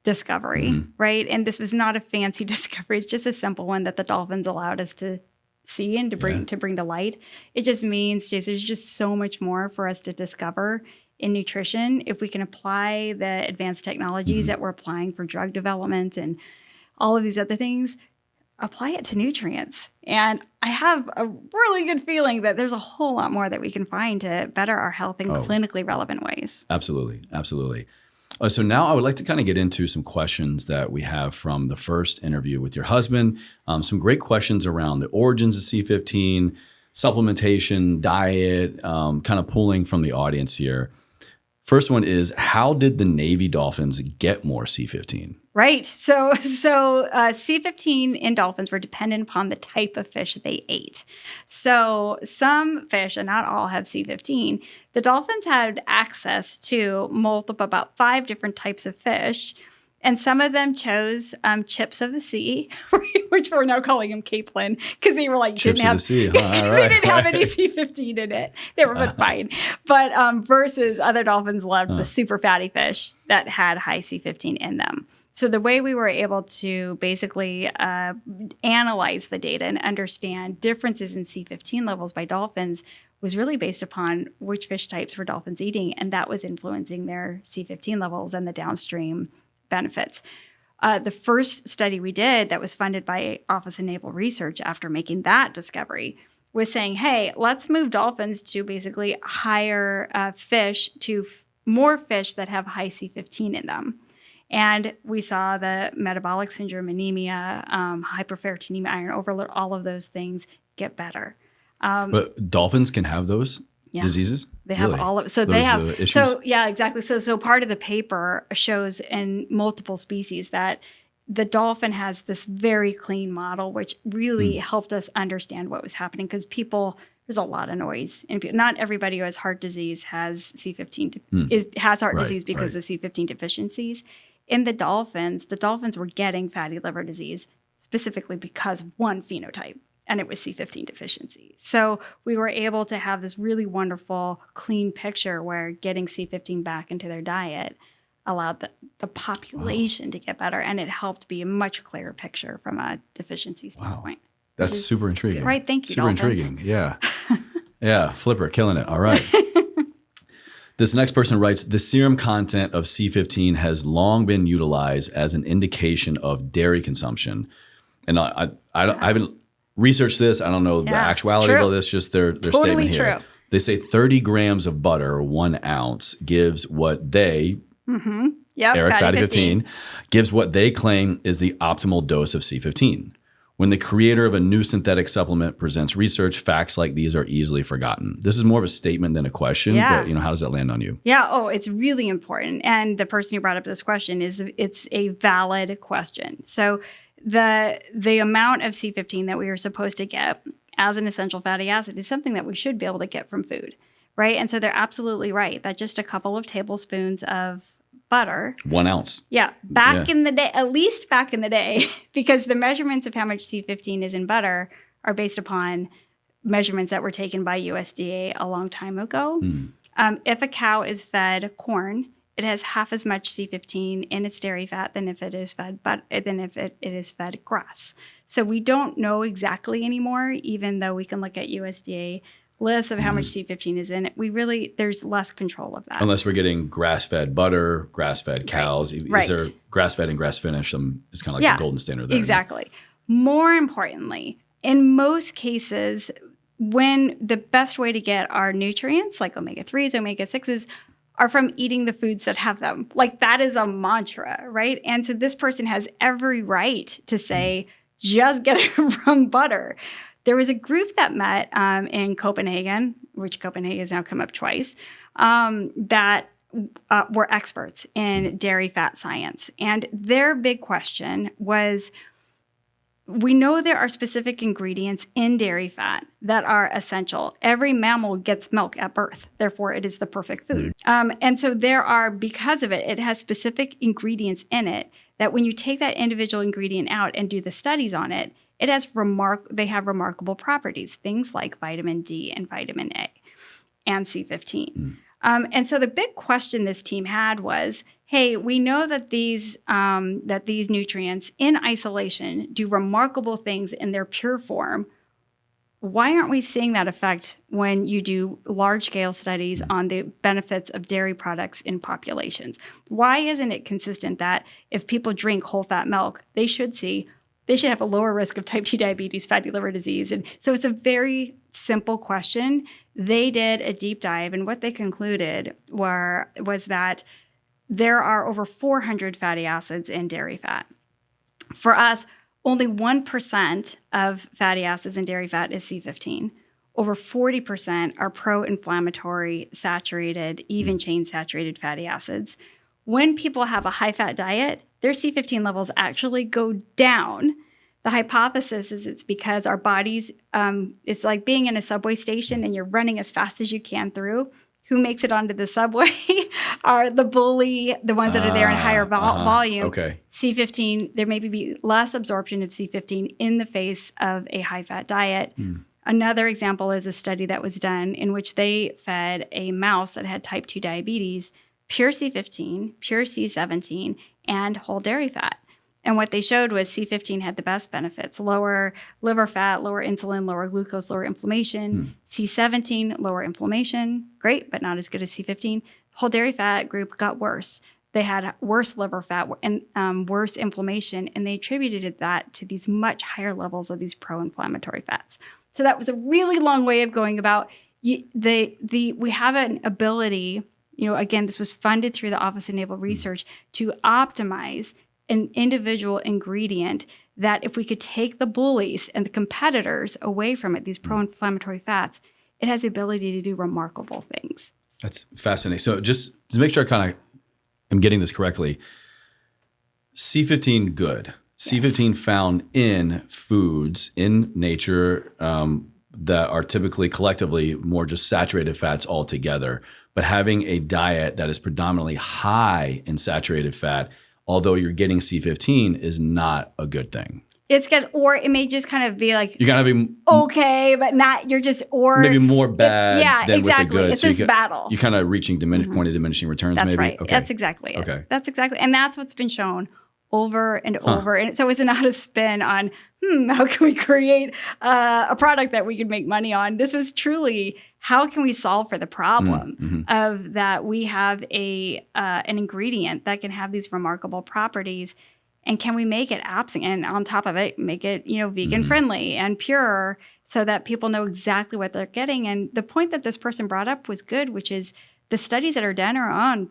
discovery, right? And this was not a fancy discovery. It's just a simple one that the dolphins allowed us to see and to bring to light. It just means, Jason, there's just so much more for us to discover in nutrition if we can apply the advanced technologies that we're applying for drug development and all of these other things, apply it to nutrients. And I have a really good feeling that there's a whole lot more that we can find to better our health in clinically relevant ways. Absolutely. Absolutely. So now I would like to kind of get into some questions that we have from the first interview with your husband. Some great questions around the origins of C15, supplementation, diet, kind of pulling from the audience here. First one is, how did the Navy dolphins get more C15? Right. So C15 in dolphins were dependent upon the type of fish they ate. So some fish, and not all, have C15. The dolphins had access to about 5 different types of fish. And some of them chose chips of the sea, which we're now calling them capelin, because they were like Chips of the sea, huh? they didn't have any C15 in it. They were fine. But versus other dolphins loved the super fatty fish that had high C15 in them. So the way we were able to basically analyze the data and understand differences in C15 levels by dolphins was really based upon which fish types were dolphins eating, and that was influencing their C15 levels and the downstream benefits. The first study we did that was funded by Office of Naval Research after making that discovery was saying, hey, let's move dolphins to basically higher fish to more fish that have high C15 in them. And we saw the metabolic syndrome, anemia, hyperferritinemia, iron overload, all of those things get better. But dolphins can have those diseases? They have all of so those, they have issues? So yeah, exactly. So part of the paper shows in multiple species that the dolphin has this very clean model, which really helped us understand what was happening, because there's a lot of noise. And not everybody who has heart disease has C15 has heart disease because of C15 deficiencies. In the dolphins were getting fatty liver disease specifically because of one phenotype, and it was C15 deficiency. So we were able to have this really wonderful, clean picture where getting C15 back into their diet allowed the population to get better, and it helped be a much clearer picture from a deficiency standpoint. Wow. That's super intriguing. Right, thank you, Super dolphins. Intriguing, yeah. Yeah, Flipper, killing it. All right. This next person writes, the serum content of C15 has long been utilized as an indication of dairy consumption. And I haven't researched this. I don't know the actuality of all this, just their totally statement here. True. They say 30 grams of butter, or 1 ounce, gives what they, Eric Fatty 15, gives what they claim is the optimal dose of C15. When the creator of a new synthetic supplement presents research, facts like these are easily forgotten. This is more of a statement than a question, but how does that land on you? Yeah, it's really important. And the person who brought up this question it's a valid question. So the amount of C15 that we are supposed to get as an essential fatty acid is something that we should be able to get from food, right? And so they're absolutely right that just a couple of tablespoons of butter. 1 ounce. Yeah. Back in the day, at least back in the day, because the measurements of how much C15 is in butter are based upon measurements that were taken by USDA a long time ago. If a cow is fed corn, it has half as much C15 in its dairy fat than if it is fed it is fed grass. So we don't know exactly anymore, even though we can look at USDA lists of how much C15 is in it. There's less control of that. Unless we're getting grass-fed butter, grass-fed cows. Is there grass-fed and grass-finished? It's kind of like the golden standard there. Exactly. More importantly, in most cases, when the best way to get our nutrients, like omega-3s, omega-6s, are from eating the foods that have them. Like, that is a mantra, right? And so this person has every right to say, just get it from butter. There was a group that met in Copenhagen, which Copenhagen has now come up twice, that were experts in dairy fat science. And their big question was, we know there are specific ingredients in dairy fat that are essential. Every mammal gets milk at birth. Therefore, it is the perfect food. And so because of it, it has specific ingredients in it that when you take that individual ingredient out and do the studies on it, they have remarkable properties, things like vitamin D and vitamin A and C15. And so the big question this team had was, hey, we know that these nutrients in isolation do remarkable things in their pure form. why aren't we seeing that effect when you do large-scale studies on the benefits of dairy products in populations? Why isn't it consistent that if people drink whole-fat milk, they should have a lower risk of type 2 diabetes, fatty liver disease? And so it's a very simple question. They did a deep dive, and what they concluded was that there are over 400 fatty acids in dairy fat. For us, only 1% of fatty acids in dairy fat is C15. Over 40% are pro-inflammatory, saturated, even chain saturated fatty acids. When people have a high-fat diet, their C15 levels actually go down. The hypothesis is it's because our bodies, it's like being in a subway station and you're running as fast as you can through. Who makes it onto the subway are the bully, the ones that are there in higher volume. Okay. C15, there may be less absorption of C15 in the face of a high-fat diet. Another example is a study that was done in which they fed a mouse that had type 2 diabetes, pure C15, pure C17, and whole dairy fat. And what they showed was C15 had the best benefits: lower liver fat, lower insulin, lower glucose, lower inflammation. C17, lower inflammation, great, but not as good as C15. Whole dairy fat group got worse. They had worse liver fat and worse inflammation, and they attributed that to these much higher levels of these pro-inflammatory fats. So that was a really long way of going about we have an ability, again, this was funded through the Office of Naval Research to optimize an individual ingredient that if we could take the bullies and the competitors away from it, these pro-inflammatory fats, it has the ability to do remarkable things. That's fascinating. So just to make sure I am getting this correctly, C15 good. C15 found in foods, in nature, that are typically collectively more just saturated fats altogether. But having a diet that is predominantly high in saturated fat, although you're getting C15, is not a good thing. It's good, or it may just kind of be like you're kind of be okay, but not. You're just or maybe more bad than exactly. with the good. It's this battle. You're kind of reaching point of diminishing returns. That's maybe right. Okay. That's exactly it. Okay. That's exactly, and that's what's been shown over and over. And so it's not a spin on how can we create a product that we could make money on. This was truly how can we solve for the problem of that we have an ingredient that can have these remarkable properties, and can we make it absent, and on top of it make it vegan friendly and pure so that people know exactly what they're getting. And the point that this person brought up was good, which is the studies that are done are on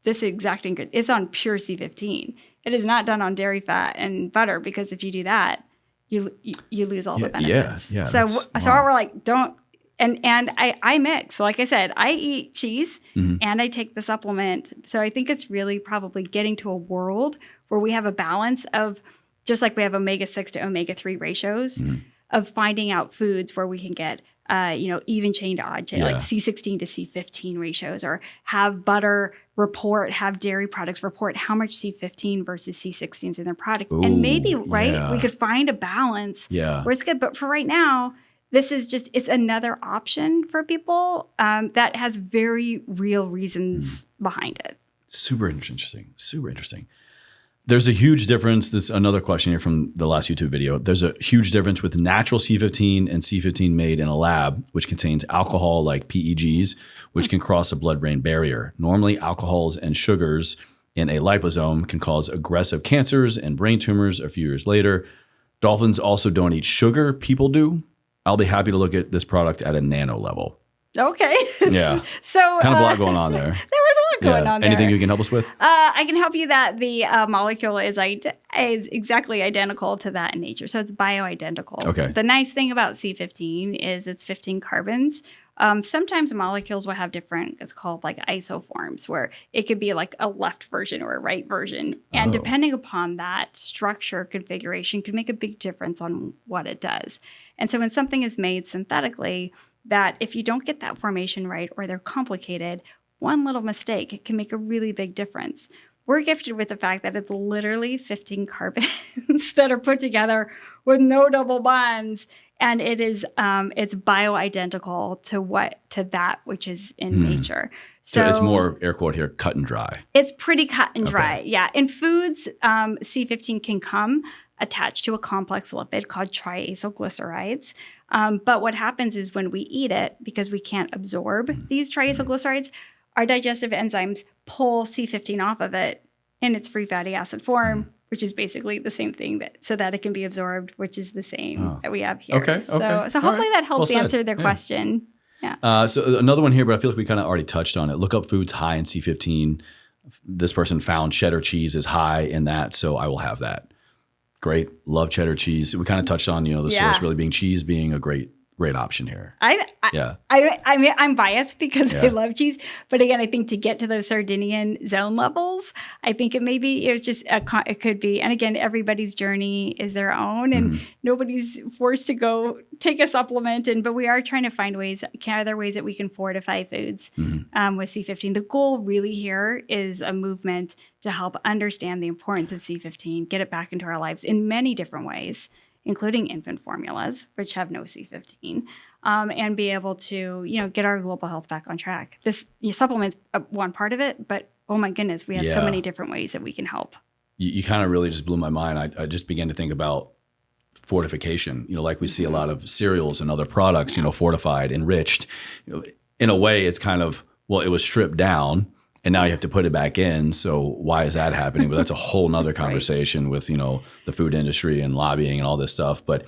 this exact ingredient. It's on pure C15. It is not done on dairy fat and butter, because if you do that, you lose all the benefits. Yeah. So we're like, don't. And I mix. So like I said, I eat cheese and I take the supplement. So I think it's really probably getting to a world where we have a balance of, just like we have omega-6 to omega-3 ratios, of finding out foods where we can get even chain to odd chain, like C16 to C15 ratios, or have butter report, have dairy products report how much C15 versus C16 is in their product. Ooh, and maybe, we could find a balance where it's good. But for right now, this is it's another option for people that has very real reasons behind it. Super interesting. Super interesting. There's a huge difference. This is another question here from the last YouTube video. There's a huge difference with natural C15 and C15 made in a lab, which contains alcohol like PEGs, which can cross a blood-brain barrier. Normally, alcohols and sugars in a liposome can cause aggressive cancers and brain tumors a few years later. Dolphins also don't eat sugar. People do. I'll be happy to look at this product at a nano level. Okay. Yeah. So kind of a lot going on there. There was a lot going on there. Anything you can help us with? I can help you that the molecule is exactly identical to that in nature. So it's bioidentical. Okay. The nice thing about C15 is it's 15 carbons. Sometimes molecules will have different, it's called like isoforms, where it could be like a left version or a right version. And depending upon that structure configuration could make a big difference on what it does. And so when something is made synthetically, that if you don't get that formation right, or they're complicated, one little mistake can make a really big difference. We're gifted with the fact that it's literally 15 carbons that are put together with no double bonds, and it is it's bioidentical to that which is in nature. So it's more, air quote here, cut and dry. It's pretty cut and dry. Okay. Yeah. In foods, C15 can come attached to a complex lipid called triacylglycerides. But what happens is when we eat it, because we can't absorb these triacylglycerides, our digestive enzymes pull C15 off of it in its free fatty acid form, which is basically the same thing so that it can be absorbed, which is the same that we have here. Okay. So hopefully that helps answer their question. Yeah. So another one here, but I feel like we kind of already touched on it. Look up foods high in C15. This person found cheddar cheese is high in that, so I will have that. Great. Love cheddar cheese. We kind of touched on, the source really being cheese being a great option here. I mean, I'm biased because I love cheese, but again, I think to get to those Sardinian zone levels, I think it could be, and again, everybody's journey is their own, and nobody's forced to go take a supplement, but we are trying to find other ways that we can fortify foods with C15. The goal really here is a movement to help understand the importance of C15, get it back into our lives in many different ways, including infant formulas, which have no C15, and be able to, get our global health back on track. Supplements one part of it, but oh my goodness, we have so many different ways that we can help. You kind of really just blew my mind. I just began to think about fortification, like we see a lot of cereals and other products, fortified, enriched. In a way, it's kind of, well, it was stripped down, and now you have to put it back in. So why is that happening? But that's a whole nother conversation with, the food industry and lobbying and all this stuff. But,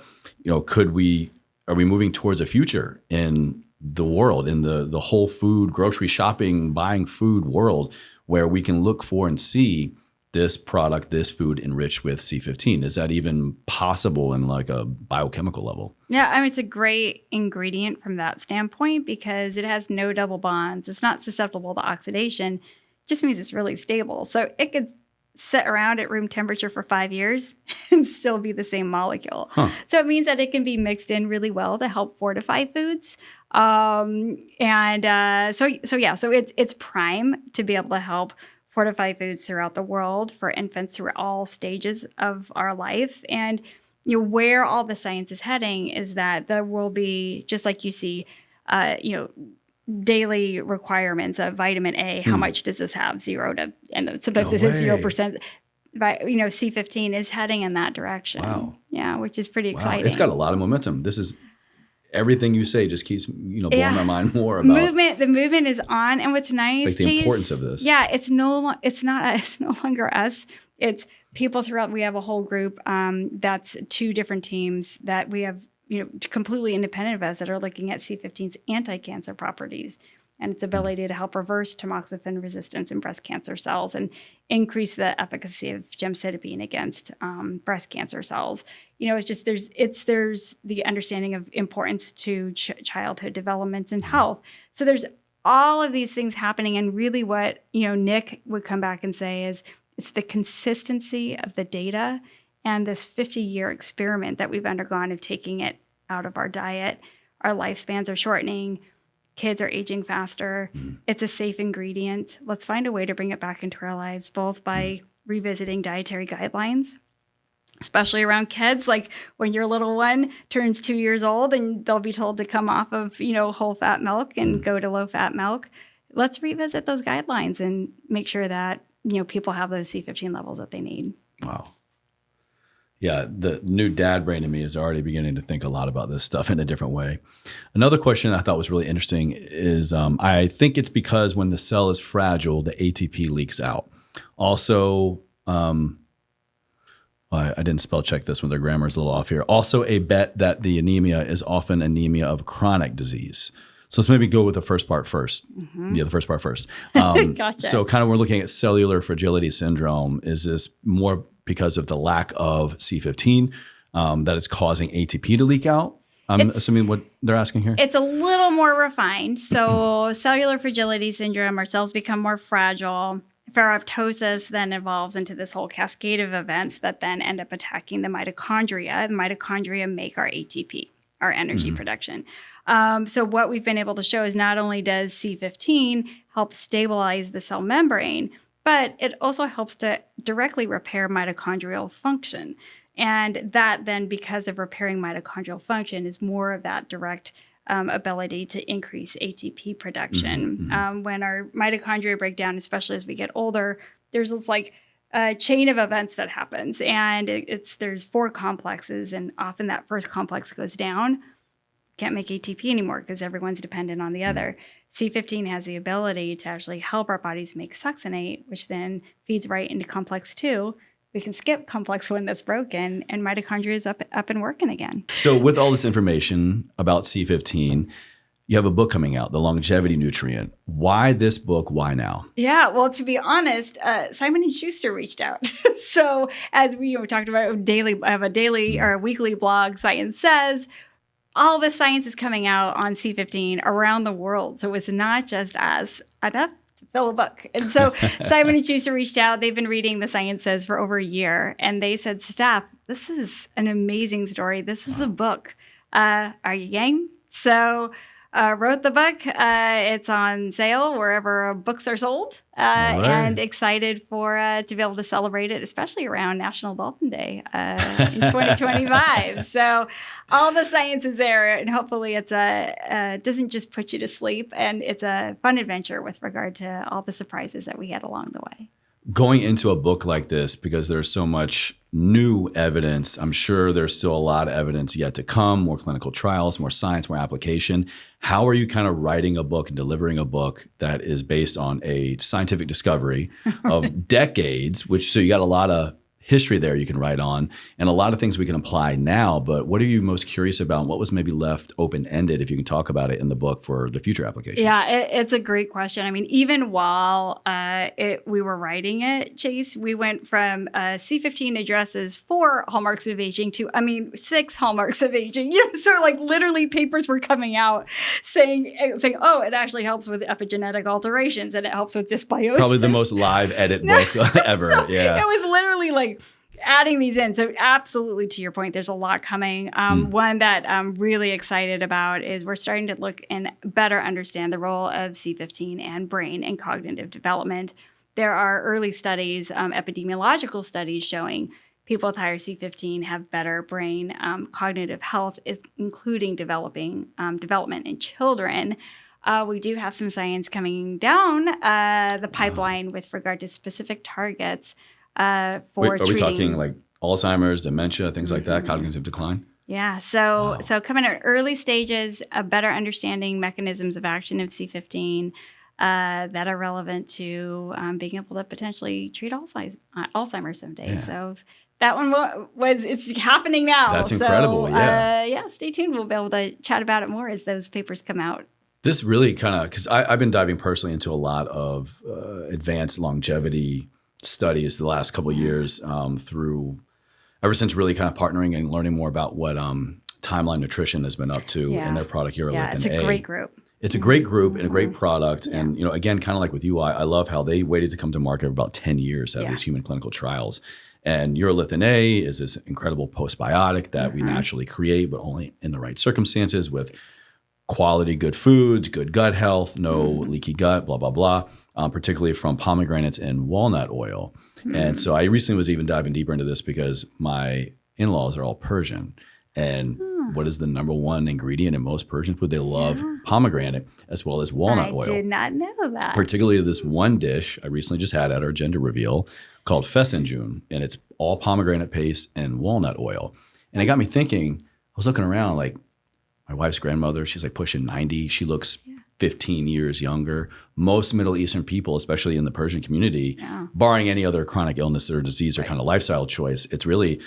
are we moving towards a future in the world, in the whole food, grocery shopping, buying food world, where we can look for and see this product, this food enriched with C15? Is that even possible in like a biochemical level? Yeah, I mean, it's a great ingredient from that standpoint because it has no double bonds. It's not susceptible to oxidation. It just means it's really stable. So it could sit around at room temperature for 5 years and still be the same molecule. So it means that it can be mixed in really well to help fortify foods. So it's prime to be able to help fortify foods throughout the world for infants through all stages of our life. And where all the science is heading is that there will be, just like you see, daily requirements of vitamin A. How much does this have? 0 to, and sometimes this is 0%. But, C15 is heading in that direction. Wow. Yeah, which is pretty exciting. It's got a lot of momentum. This is everything you say just keeps, blowing my mind more about movement. The movement is on, and what's nice, like the importance of this. Yeah, it's no longer us. It's people throughout. We have a whole group that's 2 different teams that we have, completely independent of us that are looking at C15's anti-cancer properties and its ability to help reverse tamoxifen resistance in breast cancer cells and increase the efficacy of gemcitabine against breast cancer cells. It's just there's the understanding of importance to childhood development and health. So there's all of these things happening, and really what Nick would come back and say is it's the consistency of the data and this 50-year experiment that we've undergone of taking it out of our diet. Our lifespans are shortening. Kids are aging faster. It's a safe ingredient. Let's find a way to bring it back into our lives, both by revisiting dietary guidelines, especially around kids. Like when your little one turns 2 years old and they'll be told to come off of, whole fat milk and go to low fat milk. Let's revisit those guidelines and make sure that, people have those C15 levels that they need. Wow. Yeah, the new dad brain in me is already beginning to think a lot about this stuff in a different way. Another question I thought was really interesting is I think it's because when the cell is fragile, the ATP leaks out. Also, I didn't spell check this one. Their grammar is a little off here. Also a bet that the anemia is often anemia of chronic disease. So let's maybe go with the first part first. Yeah, the first part first. Gotcha. So kind of we're looking at cellular fragility syndrome. Is this more because of the lack of C15 that is causing ATP to leak out? I'm assuming what they're asking here. It's a little more refined. So cellular fragility syndrome, our cells become more fragile. Ferroptosis then evolves into this whole cascade of events that then end up attacking the mitochondria. The mitochondria make our ATP, our energy production. So what we've been able to show is not only does C15 help stabilize the cell membrane, but it also helps to directly repair mitochondrial function. And that then, because of repairing mitochondrial function, is more of that direct ability to increase ATP production. When our mitochondria break down, especially as we get older, there's this like a chain of events that happens, and there's 4 complexes, and often that first complex goes down. Can't make ATP anymore because everyone's dependent on the other. C15 has the ability to actually help our bodies make succinate, which then feeds right into complex 2. We can skip complex 1 that's broken, and mitochondria is up and working again. So with all this information about C15, you have a book coming out, The Longevity Nutrient. Why this book? Why now? Yeah, well, to be honest, Simon & Schuster reached out. So as we talked about, I have a daily or a weekly blog, Science Says. All the science is coming out on C15 around the world. So it's not just us, enough to fill a book. And so Simon & Schuster reached out. They've been reading the Science Says for over a year. And they said, Steph, this is an amazing story. This is a book. Are you game? So wrote the book. It's on sale wherever books are sold, and excited for to be able to celebrate it, especially around National Dolphin Day in 2025. So all the science is there, and hopefully it's doesn't just put you to sleep, and it's a fun adventure with regard to all the surprises that we had along the way. Going into a book like this, because there's so much new evidence, I'm sure there's still a lot of evidence yet to come, more clinical trials, more science, more application. How are you kind of writing a book and delivering a book that is based on a scientific discovery of decades, so you got a lot of history there you can write on and a lot of things we can apply now, but what are you most curious about? What was maybe left open-ended, if you can talk about it in the book, for the future applications? Yeah, it's a great question. I mean, even while we were writing it, Chase, we went from C15 addresses 4 hallmarks of aging to, 6 hallmarks of aging. So like literally papers were coming out saying, oh, it actually helps with epigenetic alterations and it helps with dysbiosis. Probably the most live edit book ever. So yeah. It was literally like adding these in. So absolutely, to your point, there's a lot coming. One that I'm really excited about is we're starting to look and better understand the role of C15 and brain and cognitive development. There are early studies, epidemiological studies showing people with higher C15 have better brain cognitive health, including development in children. We do have some science coming down the pipeline with regard to specific targets for Wait, are we treating. talking like Alzheimer's, dementia, things like that, cognitive decline? Yeah. So coming at early stages, a better understanding mechanisms of action of C15 that are relevant to being able to potentially treat Alzheimer's someday. Yeah. So that one it's happening now. That's incredible. Yeah. Stay tuned. We'll be able to chat about it more as those papers come out. This really kind of, because I've been diving personally into a lot of advanced longevity studies the last couple of years ever since really kind of partnering and learning more about what Timeline Nutrition has been up to in their product Urolithin A. Yeah, it's a great group. It's a great group and a great product. Yeah. And, again, kind of like with you, I love how they waited to come to market for about 10 years to have these human clinical trials. And Urolithin A is this incredible postbiotic that we naturally create, but only in the right circumstances with quality, good foods, good gut health, no leaky gut, blah, blah, blah, particularly from pomegranates and walnut oil. And so I recently was even diving deeper into this because my in-laws are all Persian. And what is the number one ingredient in most Persian food? They love pomegranate as well as walnut oil. I did not know that. Particularly this one dish I recently just had at our gender reveal called fesenjoon. And it's all pomegranate paste and walnut oil. And it got me thinking, I was looking around like, my wife's grandmother, she's like pushing 90. She looks 15 years younger. Most Middle Eastern people, especially in the Persian community, barring any other chronic illness or disease or kind of lifestyle choice, it's really,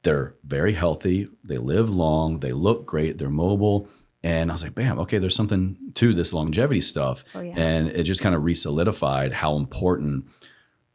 they're very healthy. They live long. They look great. They're mobile. And I was like, bam, okay, there's something to this longevity stuff. And it just kind of re-solidified how important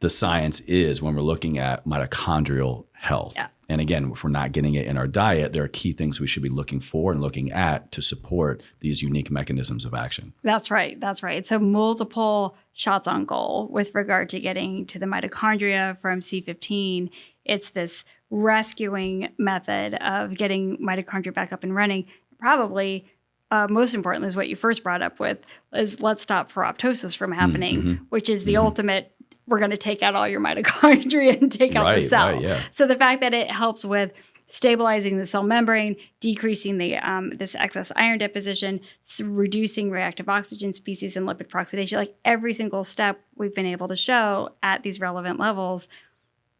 the science is when we're looking at mitochondrial health. And again, if we're not getting it in our diet, there are key things we should be looking for and looking at to support these unique mechanisms of action. That's right. So multiple shots on goal with regard to getting to the mitochondria from C15. It's this rescuing method of getting mitochondria back up and running. Probably most importantly is what you first brought up with is let's stop apoptosis from happening, which is the ultimate. We're going to take out all your mitochondria and take out the cell. So the fact that it helps with stabilizing the cell membrane, decreasing the this excess iron deposition, reducing reactive oxygen species and lipid peroxidation. Like every single step we've been able to show at these relevant levels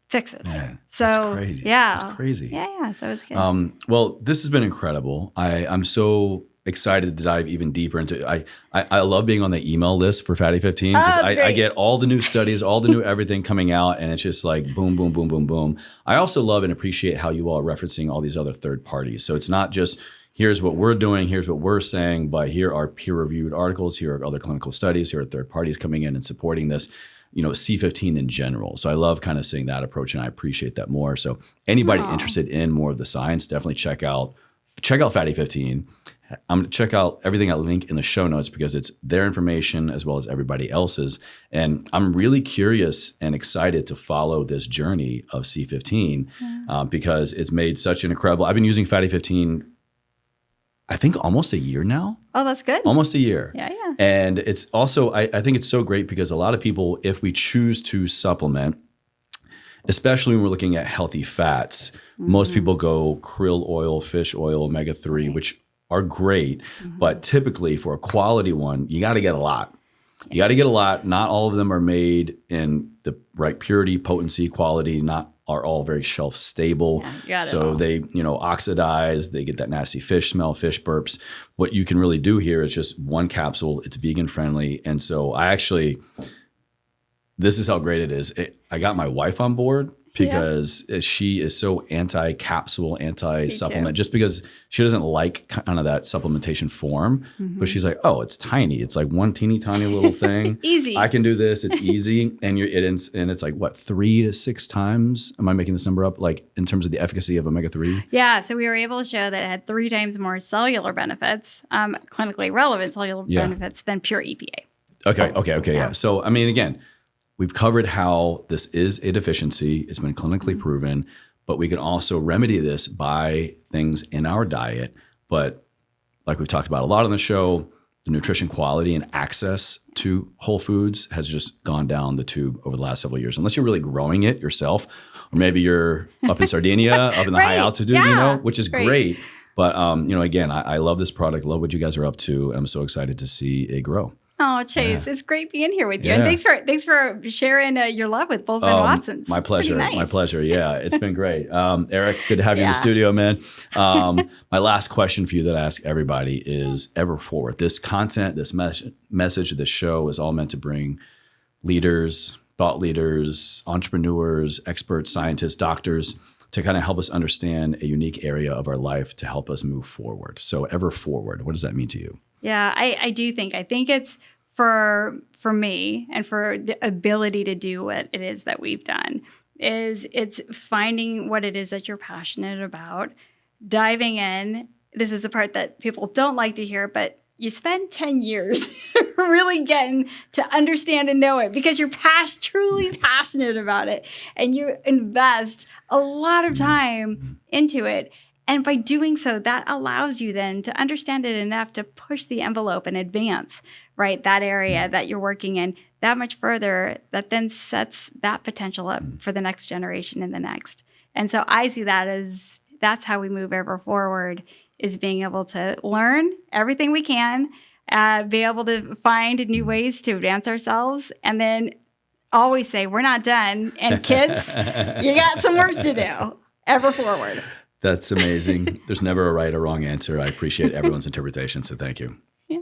fixes. Man, so that's crazy. yeah, That's crazy. Yeah. So it's good. Well, this has been incredible. I'm so excited to dive even deeper into it. I love being on the email list for Fatty 15 because I get all the new studies, all the new everything coming out, and it's just like boom, boom, boom, boom, boom. I also love and appreciate how you all are referencing all these other third parties. So it's not just here's what we're doing, here's what we're saying, but here are peer-reviewed articles, here are other clinical studies, here are third parties coming in and supporting this, C15 in general. So I love kind of seeing that approach, and I appreciate that more. So anybody interested in more of the science, definitely check out Fatty 15. I'm going to check out everything I link in the show notes because it's their information as well as everybody else's. And I'm really curious and excited to follow this journey of C15 because it's made such an incredible, I've been using Fatty 15, I think almost a year now. Oh, that's good. Almost a year. Yeah. And it's also, I think it's so great because a lot of people, if we choose to supplement, especially when we're looking at healthy fats, most people go krill oil, fish oil, omega-3, which are great, but typically for a quality one, you got to get a lot. You got to get a lot. Not all of them are made in the right purity, potency, quality, are all very shelf stable. So they, oxidize, they get that nasty fish smell, fish burps. What you can really do here is just one capsule. It's vegan friendly. And so this is how great it is. I got my wife on board because she is so anti-capsule, anti-supplement, just because she doesn't like kind of that supplementation form. But she's like, oh, it's tiny. It's like one teeny tiny little thing. Easy. I can do this. It's easy. And it's like, what, 3 to 6 times? Am I making this number up? Like in terms of the efficacy of omega-3? Yeah. So we were able to show that it had 3 times more cellular benefits, clinically relevant cellular benefits than pure EPA. Okay. Yeah. So, I mean, again, we've covered how this is a deficiency. It's been clinically proven, but we can also remedy this by things in our diet. But like we've talked about a lot on the show, the nutrition quality and access to whole foods has just gone down the tube over the last several years. Unless you're really growing it yourself, or maybe you're up in Sardinia, up in the high altitude, which is great. But, again, I love this product, love what you guys are up to. And I'm so excited to see it grow. Oh, Chase, it's great being here with you. And thanks for sharing your love with both Venn-Watsons. My pleasure. Nice. My pleasure. Yeah, it's been great. Eric, good to have you in the studio, man. My last question for you that I ask everybody is ever forward. This content, this message of this show is all meant to bring leaders, thought leaders, entrepreneurs, experts, scientists, doctors to kind of help us understand a unique area of our life to help us move forward. So ever forward, what does that mean to you? Yeah, I think it's for me and for the ability to do what it is that we've done it's finding what it is that you're passionate about, diving in. This is the part that people don't like to hear, but you spend 10 years really getting to understand and know it because you're truly passionate about it and you invest a lot of time into it. And by doing so, that allows you then to understand it enough to push the envelope and advance, right, that area that you're working in that much further, that then sets that potential up for the next generation and the next. And so I see that as that's how we move ever forward, is being able to learn everything we can, be able to find new ways to advance ourselves, and then always say, we're not done. And kids, you got some work to do. Ever forward. That's amazing. There's never a right or wrong answer. I appreciate everyone's interpretation, so thank you. Yeah.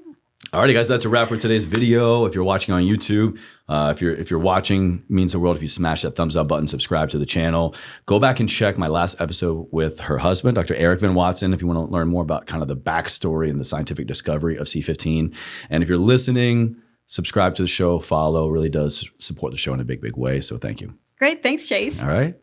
Alrighty, guys, that's a wrap for today's video. If you're watching on YouTube, if you're watching, it means the world if you smash that thumbs up button, subscribe to the channel. Go back and check my last episode with her husband, Dr. Eric Venn-Watson, if you want to learn more about kind of the backstory and the scientific discovery of C15. And if you're listening, subscribe to the show, follow. Really does support the show in a big, big way. So thank you. Great. Thanks, Chase. All right.